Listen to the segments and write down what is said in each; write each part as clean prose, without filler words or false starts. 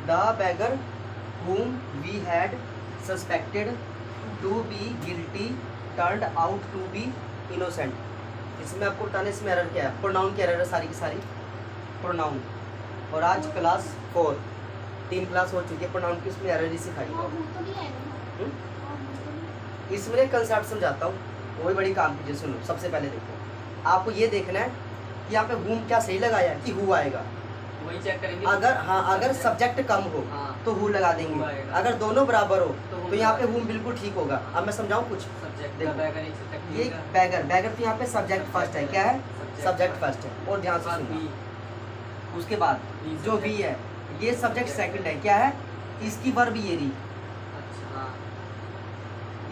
The beggar whom we had suspected to be guilty turned out to be innocent। इसमें आपको बताना इसमें error क्या है, प्रोनाउन की एरर है सारी की सारी, प्रोनाउन। और आज क्लास 4 3 क्लास हो चुकी है, प्रोनाउन की उसमें एरर ही सिखाई। इसमें एक कंसेप्ट समझाता हूँ, वही बड़ी काम कीजिए। सुनो, सबसे पहले देखो, आपको ये देखना है कि यहाँ पे हुम क्या सही लगाया है कि हु आएगा, वही चेक करेंगे। अगर सब्जेक्ट कम हो तो हु लगा देंगे, अगर दोनों बराबर हो तो यहाँ पे हुम बिल्कुल ठीक होगा। अब मैं समझाऊँ कुछ, ये बैगर तो यहाँ पे सब्जेक्ट फर्स्ट है, क्या है, सब्जेक्ट फर्स्ट है। और ध्यान से सुनना, उसके बाद जो बी है ये सब्जेक्ट सेकंड है, क्या है, इसकी वर्ब ये रही,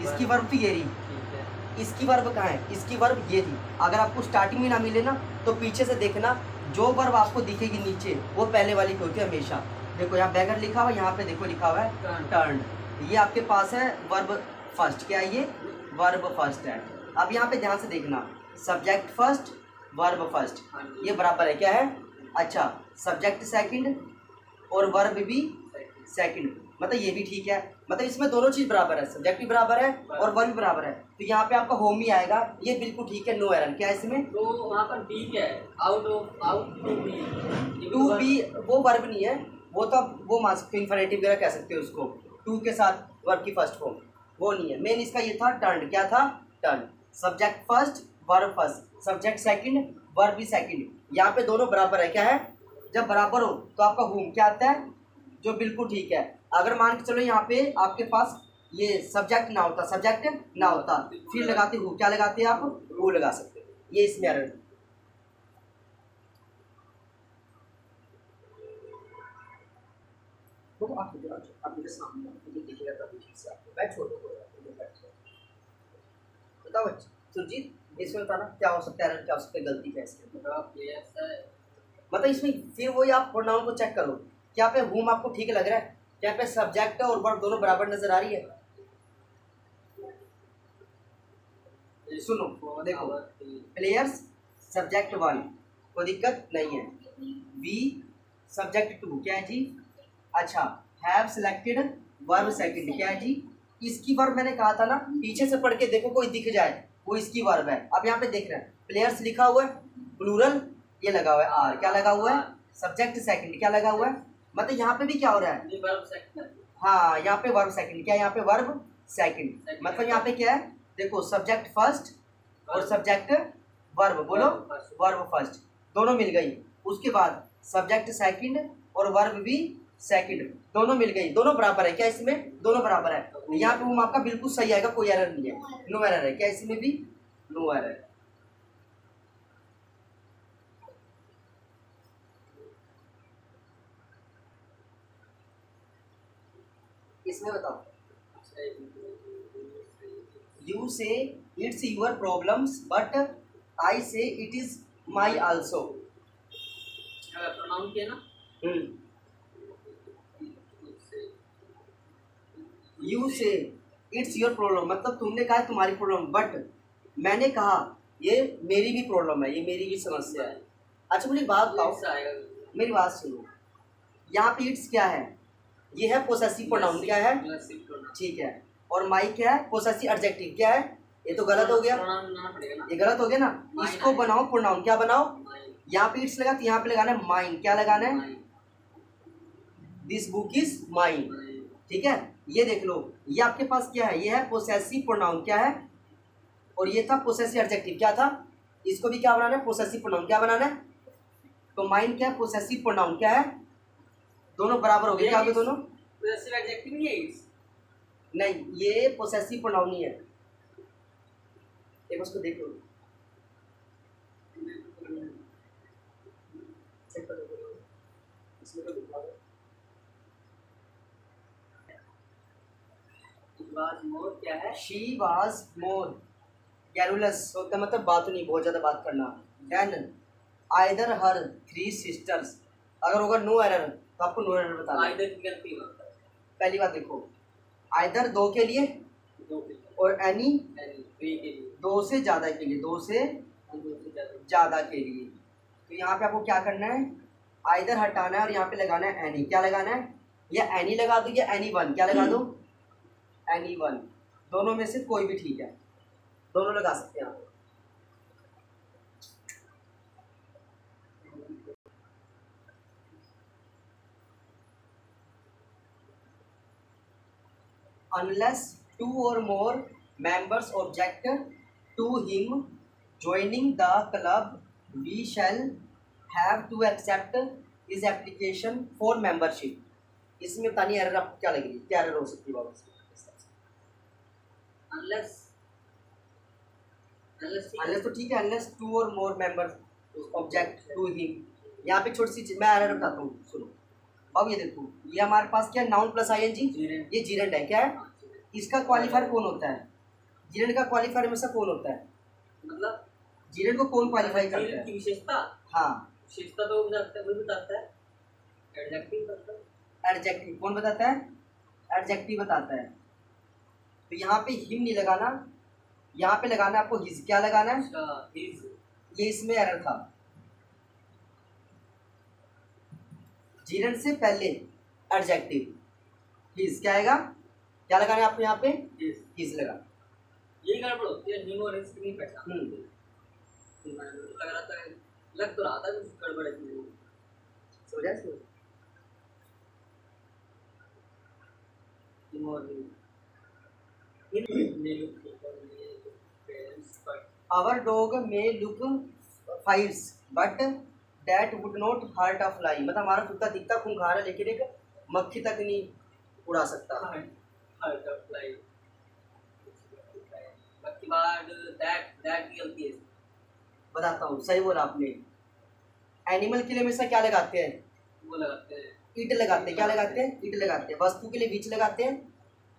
इसकी वर्ब तो ये रही, इसकी वर्ब कहाँ है, इसकी वर्ब ये थी। अगर आपको स्टार्टिंग में ना मिले ना तो पीछे से देखना, जो वर्ब आपको दिखेगी नीचे वो पहले वाली की होती है हमेशा। देखो यहाँ बैगर लिखा हुआ है, यहाँ पे देखो लिखा हुआ है टर्न, ये आपके पास है वर्ब फर्स्ट, क्या है ये, वर्ब फर्स्ट है। अब यहाँ पे ध्यान से देखना, सब्जेक्ट फर्स्ट वर्ब फर्स्ट, ये बराबर है, क्या है, अच्छा, सब्जेक्ट सेकंड और वर्ब भी सेकंड, मतलब ये भी ठीक है, मतलब इसमें दोनों चीज़ बराबर है, सब्जेक्ट भी बराबर है और वर्ब भी बराबर है, तो यहाँ पे आपका होम ही आएगा, ये बिल्कुल ठीक है, नो एरर। क्या है इसमें, तो वहाँ पर बी क्या है, आउट टू बी वो वर्ब नहीं है, वो तो वो मास्क इन्फिनेटिव वगैरह कह सकते हो उसको, टू के साथ वर्ब की फर्स्ट फॉर्म, वो नहीं है। मेन इसका ये था टर्न, क्या था, turn, subject first verb first, subject second verb भी सेकंड, यहाँ पे दोनों बराबर है, क्या है, जब बराबर हो तो आपका होम क्या आता है, जो बिल्कुल ठीक है। अगर मान के चलो यहाँ पे आपके पास ये सब्जेक्ट ना होता, सब्जेक्ट ना होता, फिर लगाते हु, क्या लगाते हैं आप, हु लगा सकते हैं, ये इसमें एरर। तो आप मेरे सामने देखिएगा तभी ठीक से आपको बैठ छोड़ दो, बताओ बच्चे, सुरजीत इसमें बताना क्या हो सकता है एरर, क्या हो सकता है गलती, क्या है मतलब इसमें फिर वही आप प्रोनाउन को चेक करो, क्या पे हुम आपको ठीक लग रहा है, क्या पे सब्जेक्ट और वर्ब दोनों बराबर नजर आ रही है। सुनो देखो, प्लेयर्स सब्जेक्ट 1 कोई दिक्कत नहीं है, वी सब्जेक्ट 2 क्या है जी, अच्छा, हैव सिलेक्टेड वर्ब सेकंड, क्या है जी, इसकी वर्ब मैंने कहा था ना, पीछे से पढ़ के देखो कोई दिख जाए वो इसकी वर्ब है। अब यहाँ पे देख रहे हैं प्लेयर्स लिखा हुआ है, प्लूरल ये लगा हुआ है आर, क्या लगा हुआ है, सब्जेक्ट सेकंड क्या लगा हुआ है, मतलब यहाँ पे भी क्या हो रहा है, हाँ यहाँ पे वर्ब सेकंड, क्या है, यहाँ पे वर्ब सेकंड, मतलब यहाँ पे क्या है, देखो सब्जेक्ट फर्स्ट और सब्जेक्ट वर्ब, बोलो वर्ब फर्स्ट, दोनों मिल गई, उसके बाद सब्जेक्ट सेकंड और वर्ब भी सेकंड, दोनों मिल गई, दोनों बराबर है, क्या इसमें, दोनों बराबर है, यहाँ पे वो आपका बिल्कुल सही आएगा, कोई एरर नहीं है, नो एरर है, क्या इसमें भी नो एरर है। इसमें बताओ, you say it's your problems but I say it is my also, pronoun किया ना, you say it's your problem, मतलब तुमने कहा तुम्हारी प्रॉब्लम, बट मैंने कहा ये मेरी भी प्रॉब्लम है, ये मेरी भी समस्या है। अच्छा मुझे बात बताओ, मेरी बात सुनो, यहाँ पे इट्स क्या है, ये है पोसेसिव प्रोनाउन, क्या है, ठीक है, और माई क्या है, पोसेसिव एडजेक्टिव, क्या है, ये तो गलत हो गया, ये गलत हो गया ना, इसको बनाओ प्रोनाउन, क्या बनाओ, यहाँ पे इट्स लगा तो यहाँ पे लगाना है माइन, क्या लगाना है, दिस बुक इज माइन, ठीक है, ये देख लो, ये आपके पास क्या है, ये है पोसेसिव प्रोनाउन, क्या है, और ये था पोसेसिव एडजेक्टिव, क्या था, इसको भी क्या बनाना है, पोसेसिव प्रोनाउन, क्या बनाना है, तो माइन क्या है, पोसेसिव प्रोनाउन, क्या है, दोनों बराबर हो गए, क्या हो गए दोनों, पोसेसिव एडजेक्टिव नहीं है इट्स, नहीं ये पोसेसिव प्रोनाउन ही है, एक उसको देख लो, चेक कर लो, इसमें तो लिखा है मोर, क्या है, शी वाज मोर गैरुलस, होता मतलब बात नहीं, बहुत ज़्यादा बात करना, देन आइदर हर 3 सिस्टर्स, अगर होगा नो एरर तो आपको नो एरर बताना है। आइदर की गलती होता है, पहली बात देखो, आइदर 2 के लिए और एनी 2 से ज़्यादा के लिए, 2 से ज़्यादा के लिए, तो यहाँ पे आपको क्या करना है, आइदर हटाना है और यहाँ पे लगाना है एनी, क्या लगाना है, या एनी लगा दो या एनी वन, क्या लगा दो, एनी वन, दोनों में से कोई भी ठीक है, दोनों लगा सकते हैं आप। unless two or more members object to him joining the club, we shall have to accept his application for membership. इसमें पता नहीं एरर आपको क्या लग रही है, क्या एरर हो सकती है बाबा? अनलेस तो ठीक है, unless two or more members object to him. यहाँ पे छोटी सी चीज मैं एरर बताता हूँ, सुनो अब ये देखो, ये हमारे पास क्या नाउन प्लस आईएनजी, ये जीरेंड है, क्या है इसका क्वालिफायर कौन होता है? जीरेंड का क्वालिफायर हमेशा कौन होता है? मतलब जीरेंड को कौन क्वालिफाई करता जीरेंड है? की विशेषता, हाँ विशेषता तो वही बताता है, एडजेक्टिव बताता है। एडजेक्टिव कौन बताता है? एडजेक्टिव बताता है। तो यहाँ पे हिम नहीं लगाना, यहाँ पे लगाना आपको हिज, क्या लगाना है? अच्छा, his, ये इसमें एरर था, जीरेंड से पहले एडजेक्टिव हिज, क्या आएगा, क्या लगाना है आपको यहाँ पे? his, हिज लगा। यही गड़बड़ होती है, हिम और हिज की नहीं पहचान। लग रहा था, लग तो रहा था कुछ गड़बड़ है इसमें। समझ आया इसमें? हिम और हिज ने look parents but Our dog may look fierce, but that would not hurt a fly. मतलब हमारा कुत्ता दिखता खूंखार है लेकिन एक मक्खी तक नहीं उड़ा सकता। Hurt of life. बाकी बाद दैट की गलती है। बताता हूँ, सही बोला आपने। एनिमल के लिए हमेशा क्या लगाते हैं? वो लगाते हैं, ईट लगाते हैं, क्या लगाते हैं? ईट लगाते हैं। वस्तु के लिए विच लगाते हैं,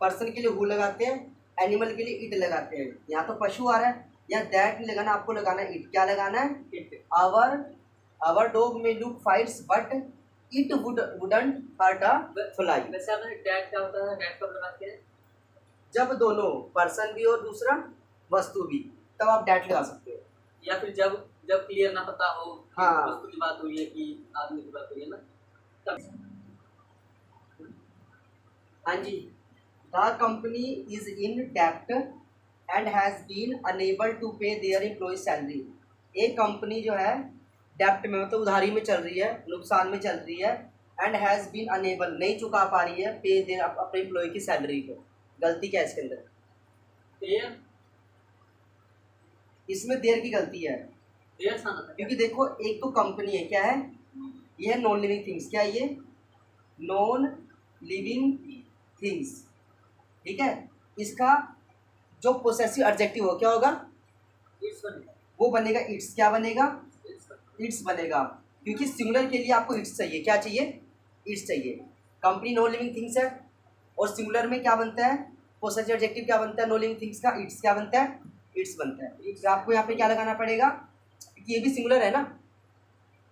पर्सन के लिए हु लगाते हैं, एनिमल के लिए ईट लगाते हैं। यहाँ तो पशु आ रहा है, या दैट नहीं लगाना, आपको लगाना है ईट, क्या लगाना है? It. Our dog may look fights but it wouldn't hurt a fly. वैसे आपने दैट क्या होता है, दैट कब लगाते हैं? जब दोनों पर्सन भी और दूसरा वस्तु भी, तब आप डैट लगा सकते हो। या फिर जब जब क्लियर ना पता हो कि हाँ। वस्तु की बात हुई है कि आदमी की बात हुई है ना, तब। हाँ जी, द कंपनी इज इन डेप्ट and has been unable to pay their employ salary. एक कंपनी जो है डेप्ट में, मतलब उधारी में चल रही है, नुकसान में चल रही है, एंड हैज बीन अनेबल, नहीं चुका पा रही है, पे देयर अपने एम्प्लॉय की सैलरी को। गलती क्या है इसके अंदर? देयर, इसमें देर की गलती है, देयर सा ना, क्योंकि देखो एक तो कंपनी है, क्या है ये? है नॉन लिविंग थिंग्स। क्या है ये? नॉन लिविंग थिंग्स, ठीक है। इसका जो पोसेसिव एडजेक्टिव हो क्या होगा? इट्स बनेगा, वो बनेगा इट्स। क्या बनेगा? इट्स बनेगा। इट्स बनेगा, क्योंकि सिंगुलर के लिए आपको इट्स चाहिए। क्या चाहिए? इट्स चाहिए। कंपनी नॉन लिविंग थिंग्स है, और सिंगुलर में क्या बनता है? पोसेसिव एडजेक्टिव क्या बनता है नॉन लिविंग थिंग्स का? इट्स। क्या बनता है? इट्स बनता है। तो आपको यहाँ पे क्या लगाना पड़ेगा? क्योंकि ये भी सिंगुलर है ना,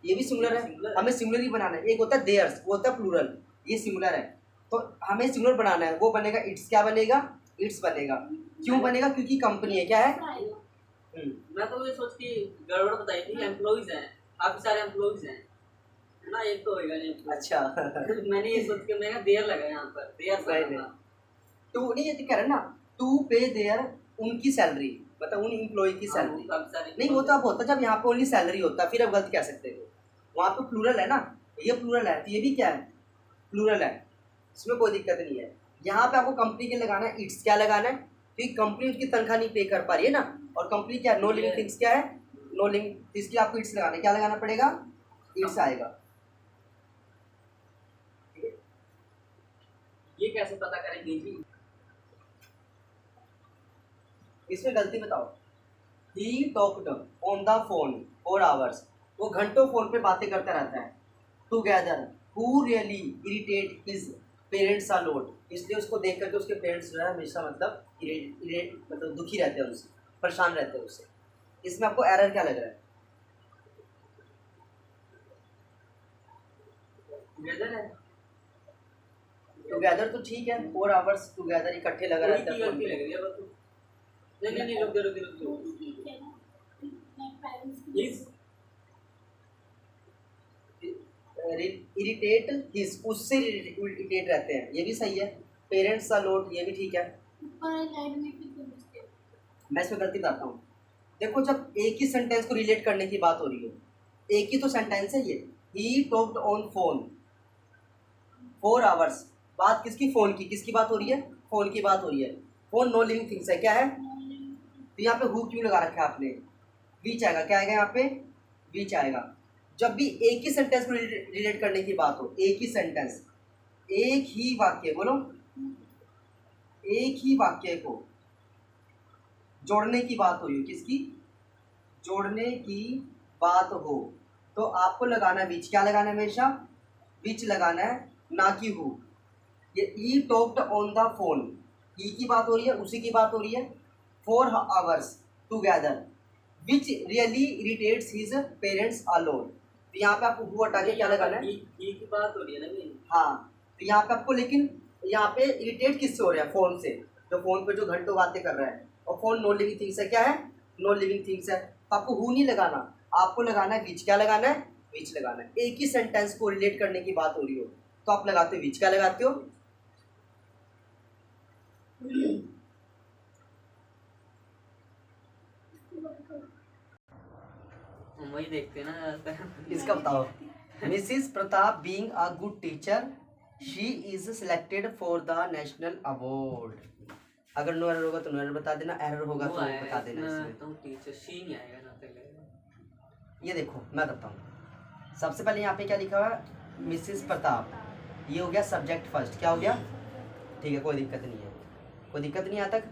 ये भी सिंगुलर है, हमें सिंगुलर ही बनाना है। एक होता है देयर्स, वो होता है प्लूरल, ये सिंगुलर है, तो हमें सिंगुलर बनाना है, वो बनेगा इट्स। क्या बनेगा? इट्स बनेगा। क्यों बनेगा? क्योंकि कंपनी है, क्या है? मैं तो ये सोच के गड़बड़ बताई थी, एम्प्लॉइज हैं, काफी सारे एम्प्लॉइज हैं, है ना, एक तो होएगा नहीं। अच्छा मैंने ये सोच के मैंने देयर लगा यहाँ पर, देयर नहीं, टू नहीं, ये तो कह रहे ना, टू पे देयर, उनकी सैलरी, मतलब उन एम्प्लॉय की सैलरी। नहीं, वो तो अब होता जब यहाँ पे ओनली सैलरी होता, फिर अब गलत कह सकते हो। वहाँ पे प्लूरल है ना, ये प्लूरल है, तो ये भी क्या है? प्लूरल है, इसमें कोई दिक्कत नहीं है। यहाँ पे आपको कंपनी के लगाना है इट्स। क्या लगाना है? क्योंकि कंपनी उसकी तनख्वाह नहीं पे कर पा रही है ना, और कंपनी क्या? No living things. क्या है? नो लिविंग, इसके आपको इट्स लगाना है। क्या लगाना पड़ेगा? इट्स आएगा। ये कैसे पता करेंगे जी? इसमें गलती बताओ। He talked on the phone for hours, वो घंटों फोन पे बातें करता रहता है। Together who really irritate his parents are lot, इसलिए उसको देख करके उसके पेरेंट्स जो है हमेशा मतलब इरिटेट, मतलब दुखी रहते हैं उससे, परेशान रहते हैं उससे। इसमें आपको एरर क्या लग रहा है? टुगेदर है, टुगेदर तो ठीक है, 4 आवर्स टुगेदर इकट्ठे लगा रहता है फोन गलती पे। लग रही है बस। नहीं रुक दो। हिज इरिटेट हिज, उससे इरिटेट रहते हैं, ये भी सही है। पेरेंट्स अ लॉट, ये भी ठीक है। मैं इसमें गलती बताता हूँ। देखो जब एक ही सेंटेंस को रिलेट करने की बात हो रही हो, एक ही तो सेंटेंस है ये। ही टॉक्ड ऑन फोन 4 आवर्स, बात किसकी? फोन की। किसकी बात हो रही है? फोन की बात हो रही है। फोन नो लिविंग थिंग्स है, क्या है? तो यहाँ पे हु क्यों लगा रखा है आपने? बीच आएगा, क्या आएगा यहाँ पे? बीच आएगा। जब भी एक ही सेंटेंस को रिलेट करने की बात हो, एक ही सेंटेंस, एक ही वाक्य, बोलो, एक ही वाक्य को जोड़ने की बात हो रही हो, किसकी? जोड़ने की बात हो, तो आपको लगाना है बीच। क्या लगाना है? हमेशा बीच लगाना है, ना कि हु। ये ई टॉक्ड ऑन द फोन, ई की बात हो रही है, उसी की बात हो रही है। 4 hours together which really irritates his parents alone. तो यहाँ पे आपको हु हटा के क्या लगाना है? ही की बात हो रही है ना मेरी। हाँ, तो यहाँ पे आपको, लेकिन यहाँ पे इरिटेट किससे हो रहा है? फोन से। जो फोन पे जो घंटों बातें कर रहा है, और फोन नो लिविंग थिंग्स है, क्या है? नो लिविंग थिंग्स है। तो आपको हु नहीं लगाना, आपको लगाना है बीच। क्या लगाना है? बीच लगाना है। एक ही सेंटेंस को रिलेट करने की बात हो रही हो तो आप लगाते हो बीच। क्या लगाते हो? हम वही देखते हैं ना ज्यादातर। इसका बताओ। Mrs Pratap being a good teacher, she is selected for the national award. अगर नो एरर होगा तो नो एरर बता देना, एरर होगा तो बता देना इसमें। तो टीचर शी नहीं आएगा ना पहले। ये देखो मैं बताता हूँ। सबसे पहले यहाँ पे क्या लिखा हुआ है? मिसिस प्रताप, ये हो गया सब्जेक्ट फर्स्ट। क्या हो गया? ठीक है, कोई दिक्कत नहीं है, कोई दिक्कत नहीं यहाँ तक।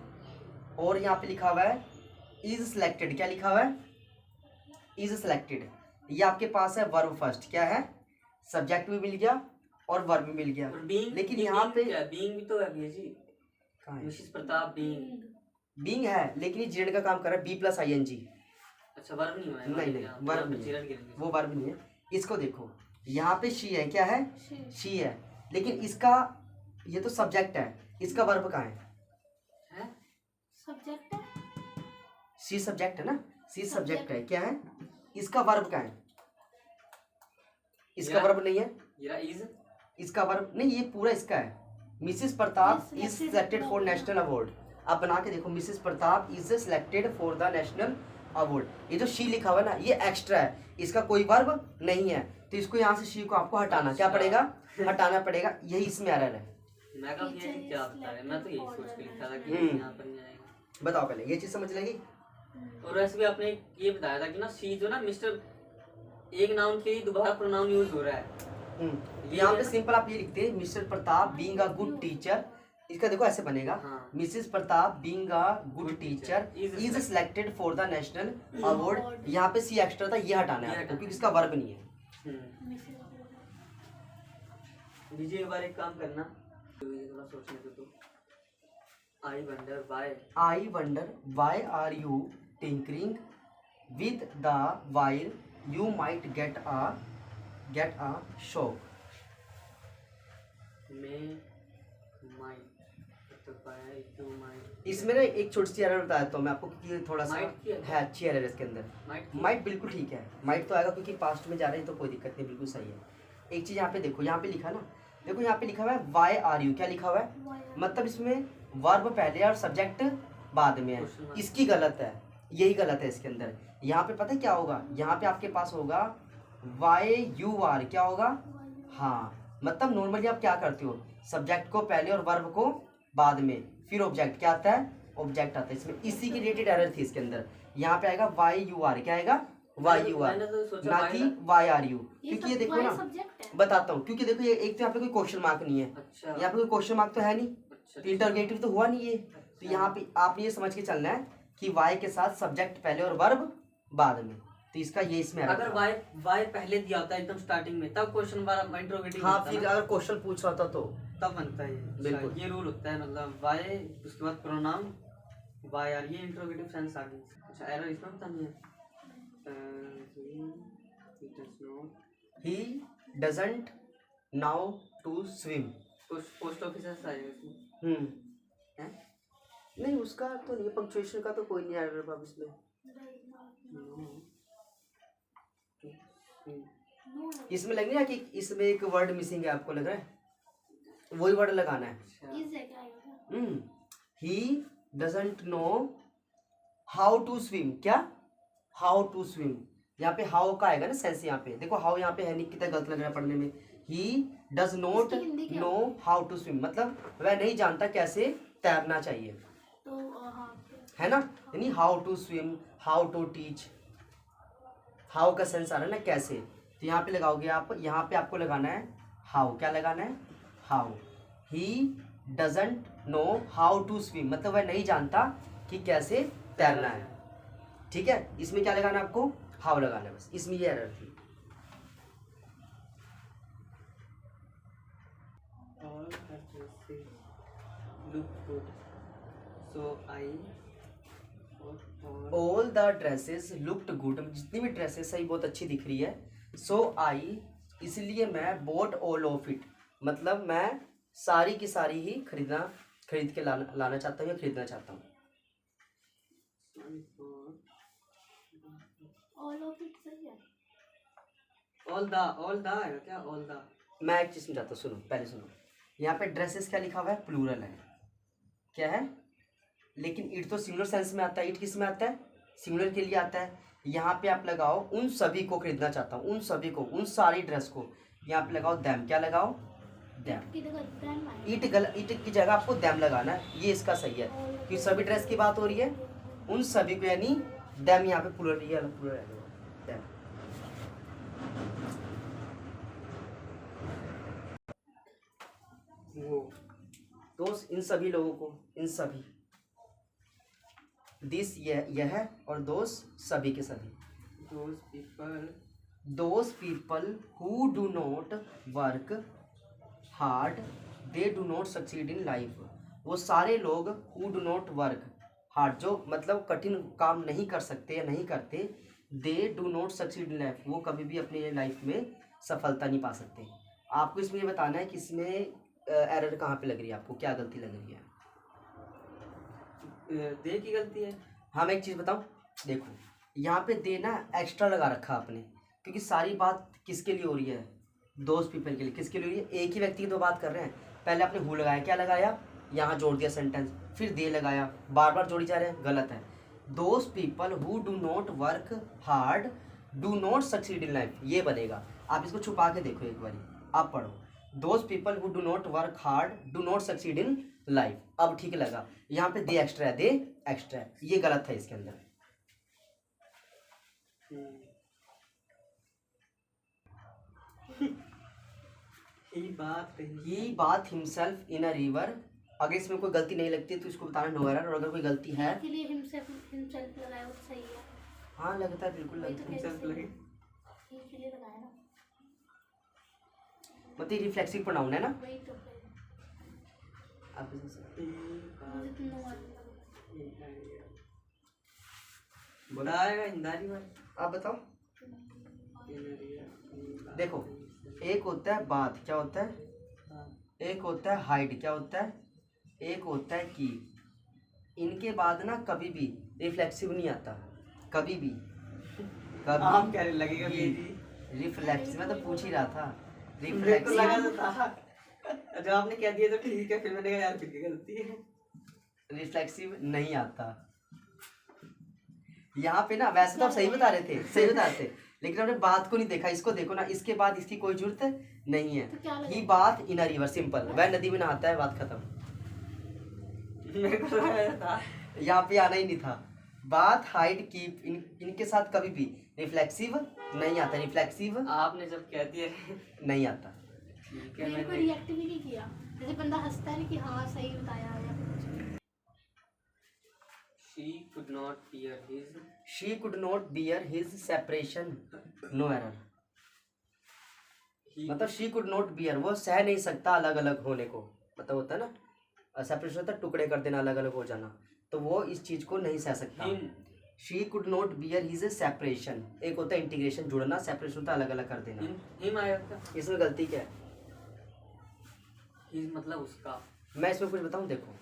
और यहाँ पे लिखा हुआ है इज सिलेक्टेड। क्या लिखा हुआ है? Is selected. ये आपके पास है वर्ब फर्स्ट। क्या है? सब्जेक्ट भी मिल गया और वर्ब भी मिल गया। लेकिन यहाँ पे बीइंग भी तो है भैया जी। कहाँ है? मिसेस प्रताप बीइंग बीइंग है, लेकिन ये जेड का काम कर रहा है, B plus I N G. अच्छा वर्ब नहीं हुआ है। नहीं नहीं, वर्ब नहीं है, वो वर्ब नहीं है। इसको देखो, यहाँ पे शी है। क्या है? शी है, लेकिन इसका, ये तो सब्जेक्ट है, इसका वर्ब कहाँ है? सब्जेक्ट है, सी सब्जेक्ट है ना, सी सब्जेक्ट है। क्या है? इसका वर्ब कहाँ है? इसका वर्ब नहीं है, इज इसका वर्ब नहीं, ये पूरा इसका है। Mrs Pratap is selected for national award. आप बना के देखो, Mrs Pratap is selected for the national award. ये जो शी लिखा हुआ है ना, ये एक्स्ट्रा है, इसका कोई वर्ब नहीं है, तो इसको यहाँ से शी को आपको हटाना। क्या पड़ेगा? हटाना पड़ेगा। यही इसमें एरर है। मैं कहा ये क्या बता रहे हैं, मैं तो यही सोच के लिखा था कि यहाँ पर नहीं आएगा। बताओ पहले ये चीज समझ लेगी। और वैसे भी आपने ये बताया था कि ना शी जो ना मिस्टर, एक नाउन के लिए दोबारा प्रोनाउन यूज हो रहा है। यहाँ पे सिंपल आप ये लिखते हैं, mister Pratap being a good teacher. इसका देखो ऐसे बनेगा, Mrs Pratap being a good teacher is selected for the national award. यहाँ पे सी एक्स्ट्रा था, ये हटाना है आपको, क्योंकि इसका वर्ब नहीं है। विजय एक बार एक काम करना, थोड़ा सोचने दो तो। I wonder why are you tinkering with the wire, you might get a shock. इसमें ना एक छोटी सी एरर बताया तो मैं आपको, क्योंकि थोड़ा सा है अच्छी एरर इसके अंदर। माइट बिल्कुल ठीक है, माइट तो आएगा क्योंकि पास्ट में जा रहे हैं, तो कोई दिक्कत नहीं, बिल्कुल सही है। एक चीज़ यहाँ पे देखो, यहाँ पे लिखा ना, देखो यहाँ पे लिखा हुआ है वाई आर यू। क्या लिखा हुआ है? मतलब इसमें वर्ब पहले और सब्जेक्ट बाद में है, इसकी गलत है, यही गलत है इसके अंदर। यहाँ पे पता है क्या होगा? यहाँ पे आपके पास होगा वाई यू आर। क्या होगा? हाँ, मतलब नॉर्मली आप क्या करते हो, सब्जेक्ट को पहले और वर्ब को बाद में, फिर ऑब्जेक्ट। क्या आता है? ऑब्जेक्ट आता है। इसमें इसी की रिलेटेड एरर थी इसके अंदर। यहाँ पे आएगा वाई यू आर। क्या आएगा? वाई यू आर, ना कि वाई आर यू। क्योंकि ये देखो ना, बताता हूँ, क्योंकि देखो ये एक तो यहाँ पे कोई क्वेश्चन मार्क नहीं है, यहाँ पे कोई क्वेश्चन मार्क तो है नहीं, तो इंटरोगेटिव तो हुआ नहीं ये। तो यहाँ पे आपने ये समझ के चलना है कि वाई के साथ सब्जेक्ट पहले और वर्ब बाद में, तो इसका ये इसमें अगर वाई पहले दिया होता है एकदम स्टार्टिंग में, तब क्वेश्चन वाला इंटरोगेटिव। हाँ, फिर अगर क्वेश्चन पूछ रहा था तो तब बनता है। बिल्कुल, ये रूल होता है, मतलब वाई उसके बाद प्रोनाउन वाई आर, ये इंटरोगेटिव सेंस आ गई। अच्छा, एरर इसमें पता नहीं है। He doesn't know to swim. Post office ऐसा आएगा इसमें। है नहीं, उसका तो नहीं, पंक्चुएशन का तो कोई नहीं एरर बाब इसमें। इसमें लग रहा है कि इसमें एक वर्ड मिसिंग है, आपको लग रहा है? वही वर्ड लगाना है। He doesn't know how to swim. क्या? How to swim. यहाँ पे हाउ का आएगा ना सेंस, यहाँ पे देखो हाउ यहाँ पे है नहीं, कितना गलत लग रहा है पढ़ने में। He does not know how to swim मतलब वह नहीं जानता कैसे तैरना चाहिए, है ना? यानी how to swim, how to teach, how का सेंस आ रहा है ना कैसे। तो यहाँ पे लगाओगे आप, यहाँ पे आपको लगाना है हाउ। क्या लगाना है? How. He doesn't know how to swim मतलब वह नहीं जानता कि कैसे तैरना है। ठीक है, इसमें क्या लगाना है आपको? हाउ लगाना है बस, इसमें ये एरर थी। All the dresses looked good, जितनी भी ड्रेसेस है ये बहुत अच्छी दिख रही है। सो आई, इसलिए मैं बॉट ऑल ऑफ इट मतलब मैं सारी की सारी ही खरीद के लाना चाहता हूँ या खरीदना चाहता हूँ। ऑल ऑफ इट सही है। ऑल द है क्या? All the. मैं एक चीज समझाता हूँ, सुनो पहले सुनो। यहाँ पे ड्रेसेस क्या लिखा हुआ है? प्लूरल है। क्या है? लेकिन इट तो सिंगुलर सेंस में आता है। इट किस में आता है? सिंगुलर के लिए आता है। यहाँ पे आप लगाओ उन सभी को खरीदना चाहता हूँ, उन सभी को, उन सारी ड्रेस को। यहाँ पे लगाओ दैम। क्या लगाओ? दैम। इट की जगह आपको दैम लगाना है, ये इसका सही है कि सभी ड्रेस की बात हो रही है, उन सभी को, यानी दैम यहाँ पे प्लूरल है दैम। वो दोस्त इन सभी लोगों को, इन सभी, दिस यह है, और दोस्त सभी के सभी। Those people who do not work hard they do not succeed in life. वो सारे लोग who do not work hard जो मतलब कठिन काम नहीं कर सकते या नहीं करते, they do not succeed in life वो कभी भी अपने लाइफ में सफलता नहीं पा सकते। आपको इसमें ये बताना है कि इसमें एरर कहाँ पे लग रही है, आपको क्या गलती लग रही है? दे की गलती है। हाँ, मैं एक चीज़ बताऊँ, देखो यहाँ पे दे ना एक्स्ट्रा लगा रखा आपने, क्योंकि सारी बात किसके लिए हो रही है? दोस्त पीपल के लिए। किसके लिए हो रही है? एक ही व्यक्ति की तो बात कर रहे हैं। पहले आपने हु लगाया, क्या लगाया? यहाँ जोड़ दिया सेंटेंस, फिर दे लगाया, बार बार जोड़ी जा रहे हैं, गलत है। Those people who do not work hard do not succeed in life, ये बनेगा। आप इसको छुपा के देखो एक बारी, आप पढ़ो। Those people who do not work hard do not succeed in life. अब ठीक लगा। यहाँ पे दे एक्स्ट्रा है, दे एक्स्ट्रा है, ये गलत है इसके अंदर। He bath himself in a river. अगर इसमें कोई गलती नहीं लगती तो इसको बताना नो एरर, और अगर कोई गलती है के लिए हिमसेल्फ लगाया वो सही है। हाँ लगता है, बिल्कुल लगता है। हिमसेल्फ लगे के लिए लगाया ना, मतलब रिफ्लेक्सिव प्रोनाउन है ना। वही तो आप बताएगा इंदारी में। आप बताओ। देखो एक होता है बात, क्या होता है? एक होता है हाइड, क्या होता है? एक होता है की। इनके बाद ना कभी भी रिफ्लेक्सिव नहीं आता, कभी भी। आप कह रहे लगेगा रिफ्लेक्सिव, मैं तो पूछ ही रहा था। रिफ्लेक्सिव लगा तो था, जब आपने कह दिया तो ठीक है, फिर मैंने कहा यार फिर की गलती है। रिफ्लेक्सिव नहीं आता यहाँ पे ना। वैसे तो आप सही बता रहे थे, सही बता रहे थे, लेकिन आपने बात को नहीं देखा। इसको देखो ना, इसके बाद इसकी कोई जरूरत नहीं है। ही बात इन अ रिवर, सिंपल। वह नदी में नहाता है, बात खत्म। मेरे को लगा था यहाँ पे आना ही नहीं था। बात हाइड कीप, इनके साथ कभी भी रिफ्लेक्सिव नहीं आता। रिफ्लेक्सिव आपने जब कह दिया नहीं आता। मेरे को रिएक्ट भी नहीं किया, जैसे बंदा हंसता है कि हाँ सही बताया या फिर कुछ। She could not bear his She could not bear his separation, no error। मतलब she could not bear, वो सह नहीं सकता अलग अलग होने को। मतलब होता है ना सेपरेशन, होता है टुकड़े कर देना, अलग अलग हो जाना, तो वो इस चीज को नहीं सह सकता। She could not bear his separation, एक होता है इंटीग्रेशन, जुड़ना, सेपरेशन होता है अलग अलग कर देना। हिम आया था। इसमें गलती क्या है? हिज मतलब उसका। मैं इसमें कुछ बताऊं, देखो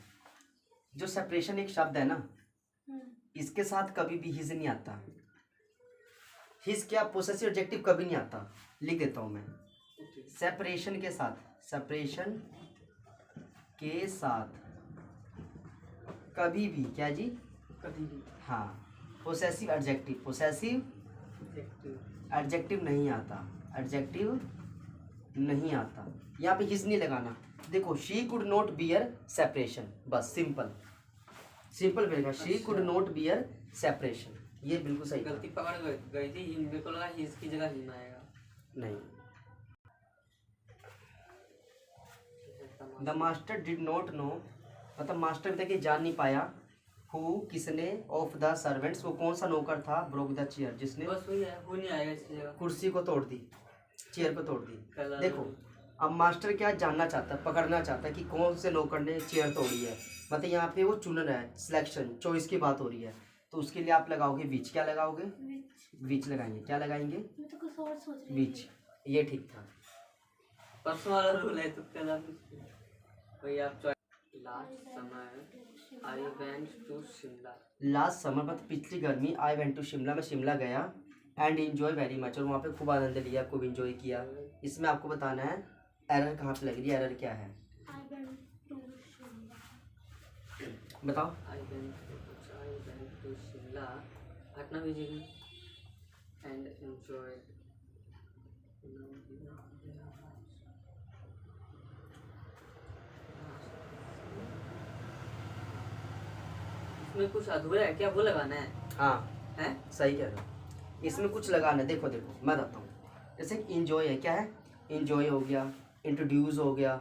जो सेपरेशन एक शब्द है ना, इसके साथ कभी भी हिज नहीं आता। हिज क्या? पोसेसिव एडजेक्टिव कभी नहीं आता। लिख देता हूँ मैं, सेपरेशन के साथ, सेपरेशन के साथ कभी भी, क्या जी, कभी भी हाँ, पोसेसिव एडजेक्टिव, पोसेसिव एडजेक्टिव नहीं आता, एडजेक्टिव नहीं आता। यहाँ पे हिज नहीं लगाना। देखो she could not bear separation, बस सिंपल सिंपल मिलेगा, she could not bear separation, ये बिल्कुल सही गलती पकड़ गई थी, मेरे को लगा हिज की जगह हिम आएगा। नहीं। The master did not know, मतलब मास्टर तक जान नहीं पाया, हु किसने, ऑफ द सर्वेंट्स, वो कौन सा नौकर था, ब्रोक द चेयर, जिसने बस वही है, वो नहीं आएगा इसकी जगह। कुर्सी को तोड़ दी, चेयर को तोड़ दी। कलर देखो अब मास्टर क्या जानना चाहता है, पकड़ना चाहता है कि कौन से नौकर ने चेयर तोड़ी है, मतलब यहाँ पे वो चुन रहा है, सिलेक्शन चॉइस की बात हो रही है, तो उसके लिए आप लगाओगे विच, क्या लगाओगे, विच लगाएंगे, क्या लगाएंगे, मैं तो कुछ और सोच रही विच, ये ठीक था। परसों वाला रूल है तो क्या नाम वही आप last summer I went to Shimla, last summer मतलब पिछली गर्मी, आई वेंट टू शिमला, मैं शिमला गया, एंड एंजॉय वेरी मच, और वहाँ पे खूब आनंद लिया, खूब एंजॉय किया। इसमें आपको बताना है एरर कहाँ पे लग रही है, एरर क्या है, आई वेंट टू शिमला। बताओ। आई वेंट टू शिमला, घटना भेजेगी एंड एंजॉय। इसमें कुछ अधूरा है क्या, वो लगाना है? हाँ हैं? सही कह रहे हो, इसमें कुछ लगाना है। देखो देखो मैं बताता हूँ, जैसे इंजॉय है, क्या है, इंजॉय हो गया, इंट्रोड्यूस हो गया,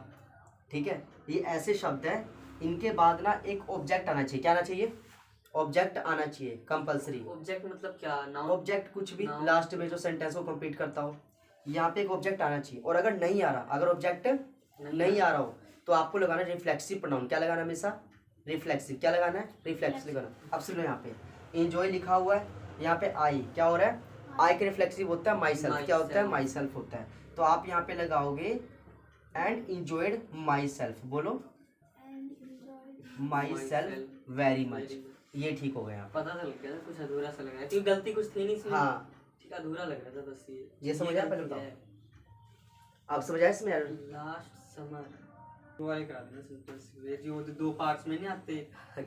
ठीक है, ये ऐसे शब्द हैं, इनके बाद ना एक ऑब्जेक्ट आना चाहिए, क्या आना चाहिए, ऑब्जेक्ट आना चाहिए कंपलसरी। ऑब्जेक्ट मतलब क्या, नाउन? ऑब्जेक्ट कुछ भी Noun. लास्ट में जो सेंटेंस को कंप्लीट करता हो, यहाँ पे एक ऑब्जेक्ट आना चाहिए, और अगर नहीं आ रहा, अगर ऑब्जेक्ट नहीं आ रहा हो तो आपको लगाना है रिफ्लेक्सिव प्रोनाउन, क्या लगाना है हमेशा, रिफ्लेक्सिव, क्या लगाना है, रिफ्लेक्सिव लगाना। अब सुनो यहाँ पे इंजॉय लिखा हुआ है, यहाँ पे आई क्या हो रहा है, आई के रिफ्लेक्सिव होता है माई सेल्फ, क्या होता है, माई सेल्फ होता है, तो आप यहाँ पे लगाओगे एंड इंजॉयड माई सेल्फ, बोलो माई सेल्फ वेरी मच, ये ठीक हो गया। पता चल गया था कुछ अधूरा सा लग रहा है, क्योंकि गलती कुछ थी नहीं इसमें। हाँ ठीक, अधूरा लग रहा था बस ये समझ आया, पहले गलती बताओ, है। आप समझ आए इसमें error? लास्ट समर वाले करा देना सिंपल, ये जो दो पार्ट्स में नहीं आते,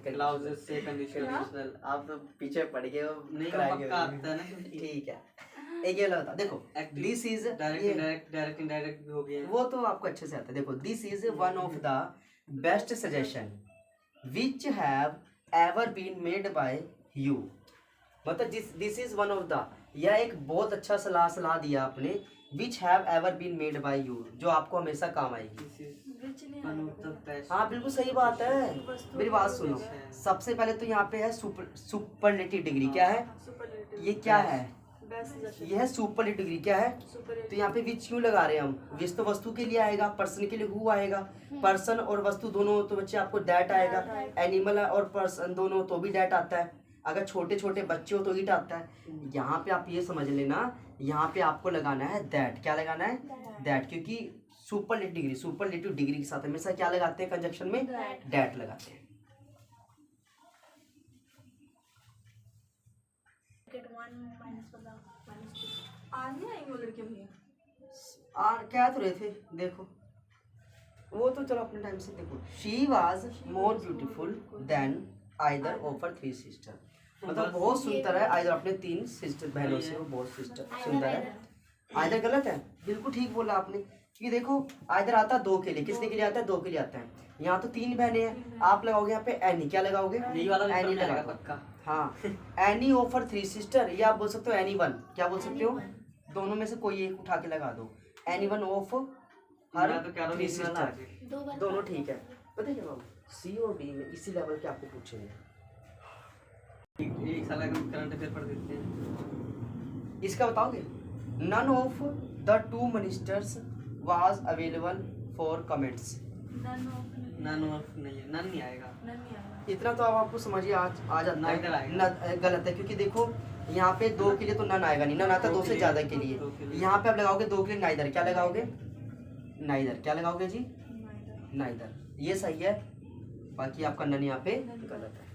क्लाउजेस से कंडीशनल, आप तो पीछे पड़ गए हो, नहीं कराएंगे पक्का अभी। आता है ना, क्योंकि ठीक है, एक ये लगता, देखो दिस इज डायरेक्ट इनडायरेक्ट भी हो गया है। वो तो आपको अच्छे से आता है। देखो this is one of the best suggestion which have ever been made by you, मतलब this is one of the, यह एक बहुत अच्छा सलाह दिया आपने, which have ever been made by you, जो आपको हमेशा काम आएगी। This is one of the best। हाँ बिल्कुल सही बात है, मेरी बात सुनो, सबसे पहले तो यहाँ पे है सुपरलेटिव डिग्री, क्या है, ये क्या है, ये है सुपरलेटिव डिग्री, क्या है, तो यहाँ पे विच क्यों लगा रहे हैं हम, विच तो वस्तु के लिए आएगा, पर्सन के लिए हु आएगा, पर्सन और वस्तु दोनों तो बच्चे आपको दैट आएगा, एनिमल और पर्सन दोनों तो भी दैट आता है, अगर छोटे छोटे बच्चे हो तो इट आता है। यहाँ पे आप ये समझ लेना, यहाँ पे आपको लगाना है दैट, क्या लगाना है, दैट, क्योंकि सुपरलेटिव डिग्री के साथ हमेशा क्या लगाते हैं कंजक्शन में, दैट लगाते हैं। आज नहीं आएंगे वो लड़के भैया? क्या तो रहे थे, देखो वो तो चलो अपने टाइम से। देखो she was more beautiful then either of her three sister, मतलब बहुत सुंदर है आइदर अपने तीन सिस्टर बहनों से, वो बहुत सुंदर है। आइदर गलत है, बिल्कुल ठीक बोला आपने, क्योंकि देखो आइदर आता है दो के लिए, किसने के लिए आता है, दो के लिए आता है, यहाँ तो तीन बहनें हैं, आप लगाओगे यहाँ पे एनी, क्या लगाओगे, यही वाला एनी लगाएगा लगा पक्का। हाँ एनी ऑफर थ्री सिस्टर, या आप बोल सकते हो एनी वन, क्या बोल सकते हो, दोनों में से कोई एक उठा के लगा दो, एनी वन ऑफ हर मैं तो कह रहा हूँ थ्री इस वाला सिस्टर, आगे। दोनों ठीक है। पता है क्या बाबू, सी और डी में इसी लेवल के आपको पूछेंगे, एक साल का करंट अफेयर पढ़ देते हैं। इसका बताओगे, none of the two ministers was available for comments, none of नहीं है, नन नहीं आएगा। इतना तो अब आपको समझिए आ जाता Neither है, आएगा। गलत है, क्योंकि देखो यहाँ पे दो के लिए तो नन आएगा नहीं, नन आता दो दो के से लिए, ज्यादा के दो के लिए, लिए। यहाँ पे आप लगाओगे दो के लिए नाइदर, क्या लगाओगे, नाइदर, क्या लगाओगे जी, नाइदर, ये सही है, बाकी आपका नन यहाँ पे गलत है।